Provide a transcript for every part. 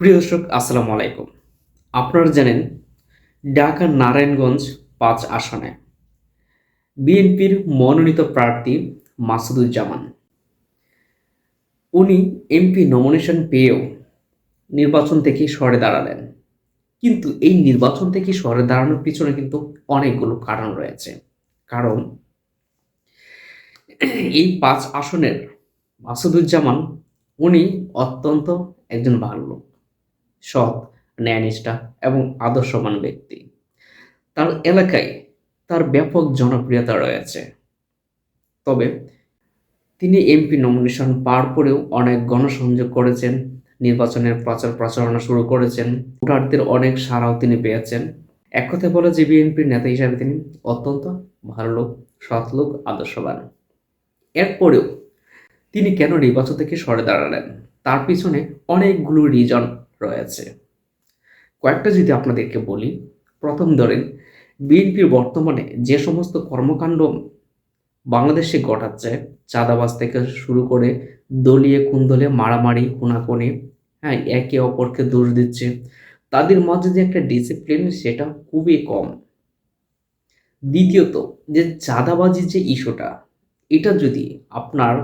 প্রিয় দর্শক, আসসালামু আলাইকুম। আপনারা জানেন, ঢাকার নারায়ণগঞ্জ ৫ আসনে বিএনপির মনোনীত প্রার্থী মাসুদুজ্জামান। উনি এমপি নমিনেশন পেয়েও নির্বাচন থেকে সরে দাঁড়ালেন। কিন্তু এই নির্বাচন থেকে সরে দাঁড়ানোর পিছনে কিন্তু অনেকগুলো কারণ রয়েছে। কারণ এই ৫ আসনের মাসুদুজ্জামান উনি অত্যন্ত একজন ভালো লোক, সৎ, ন্যায়নিষ্ঠা এবং আদর্শবান ব্যক্তি। তার এলাকায় তার ব্যাপক জনপ্রিয়তা রয়েছে। তবে তিনি এমপি নমিনেশন পাওয়ার পরেও অনেক গণসংযোগ করেছেন, নির্বাচনের প্রচার প্রচারণা শুরু করেছেন, ভোটারদের অনেক সাড়াও তিনি পেয়েছেন। এক কথায় বলা যে বিএনপির নেতা হিসাবে তিনি অত্যন্ত ভালো লোক, সৎ লোক, আদর্শবান। এরপরেও তিনি কেন নির্বাচন থেকে সরে দাঁড়ালেন, তার পিছনে অনেকগুলো রিজন রয়েছে। কয়েকটা যদি আপনাদেরকে বলি, প্রথম ধরেন, বিএনপির বর্তমানে যে সমস্ত কর্মকাণ্ড বাংলাদেশে ঘটাচ্ছে, চাঁদাবাজ থেকে শুরু করে দলীয় কুন্দলে মারামারি, খুনাখুনি, হ্যাঁ, একে অপরকে দোষ দিচ্ছে, তাদের মধ্যে যে একটা ডিসিপ্লিন সেটা খুবই কম। দ্বিতীয়ত, যে চাঁদাবাজির যে ইস্যুটা, এটা যদি আপনার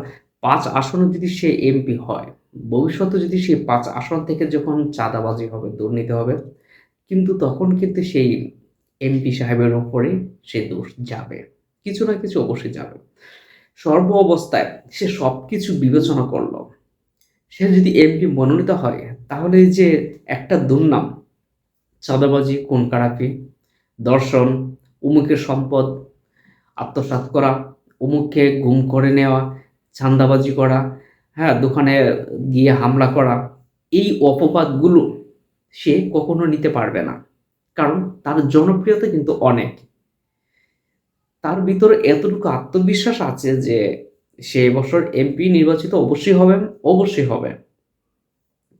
৫ আসনে যদি সে এমপি হয়, ভবিষ্যতে যদি সে ৫ আসন থেকে যখন চাঁদাবাজি হবে, দুর্নীতি হবে, কিন্তু তখন কিন্তু সেই এমপি সাহেবের উপরে সে দোষ যাবে। কিছু না কিছু অবশ্যই যাবে। সর্ব অবস্থায় সে সবকিছু বিবেচনা করল। সে যদি এমপি মনোনীত হয়, তাহলে এই যে একটা দুর্নাম, চাঁদাবাজি, খুন-খারাপি, ধর্ষণ, অমুকের সম্পদ আত্মসাৎ করা, অমুককে গুম করে নেওয়া, চাঁদাবাজি করা, হ্যাঁ, দোকানে গিয়ে হামলা করা, এই অপবাদগুলো সে কখনো নিতে পারবে না। কারণ তার জনপ্রিয়তা কিন্তু অনেক। তার ভিতরে এতটুকু আত্মবিশ্বাস আছে যে সে এবছর এমপি নির্বাচিত অবশ্যই হবেন, অবশ্যই হবে।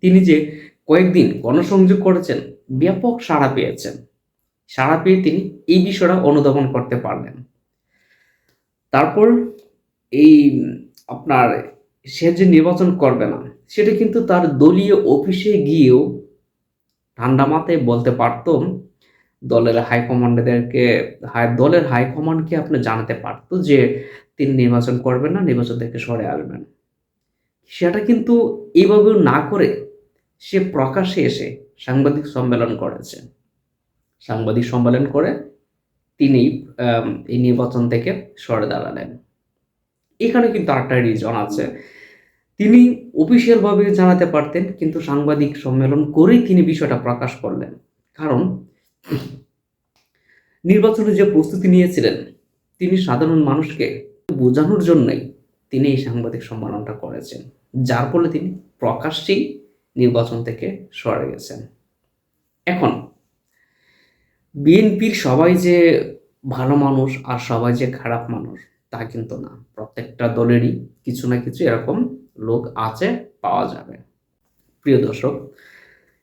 তিনি যে কয়েকদিন গণসংযোগ করেছেন, ব্যাপক সাড়া পেয়েছেন। সাড়া পেয়ে তিনি এই বিষয়টা অনুধাবন করতে পারলেন। তারপর এই আপনার সে যে নির্বাচন করবে না, সেটা কিন্তু তার দলীয় অফিসে গিয়েও ঠান্ডা মাথায় বলতে পারত। দলের হাইকমান্ডদেরকে, দলের হাইকমান্ডকে আপনি জানাতে পারত যে তিনি নির্বাচন করবেন না, নির্বাচন থেকে সরে আসবেন। সেটা কিন্তু এভাবেও না করে সে প্রকাশ্যে এসে সাংবাদিক সম্মেলন করেছে। সাংবাদিক সম্মেলন করে তিনি এই নির্বাচন থেকে সরে দাঁড়ালেন। এখানে কিন্তু আরেকটা রিজন আছে। তিনি অফিসিয়াল ভাবে জানাতে পারতেন, কিন্তু সাংবাদিক সম্মেলন করেই তিনি বিষয়টা প্রকাশ করলেন। কারণ নির্বাচনে যে প্রস্তুতি নিয়েছিলেন, তিনি সাধারণ মানুষকে বোঝানোর জন্যই তিনি এই সাংবাদিক সম্মেলনটা করেছেন। যার ফলে তিনি প্রকাশ্যেই নির্বাচন থেকে সরে গেছেন। এখন বিএনপির সবাই যে ভালো মানুষ আর সবাই যে খারাপ মানুষ তা কিন্তু না। প্রত্যেকটা দলেরই কিছু না কিছু এরকম লোক আছে, পাওয়া যাবে। প্রিয় দর্শক,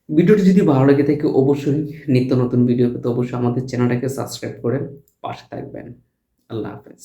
ভিডিওটি যদি ভালো লেগে থাকে অবশ্যই নিত্য নতুন ভিডিও পেতে অবশ্যই আমাদের চ্যানেলটাকে সাবস্ক্রাইব করে পাশে থাকবেন। আল্লাহ হাফেজ।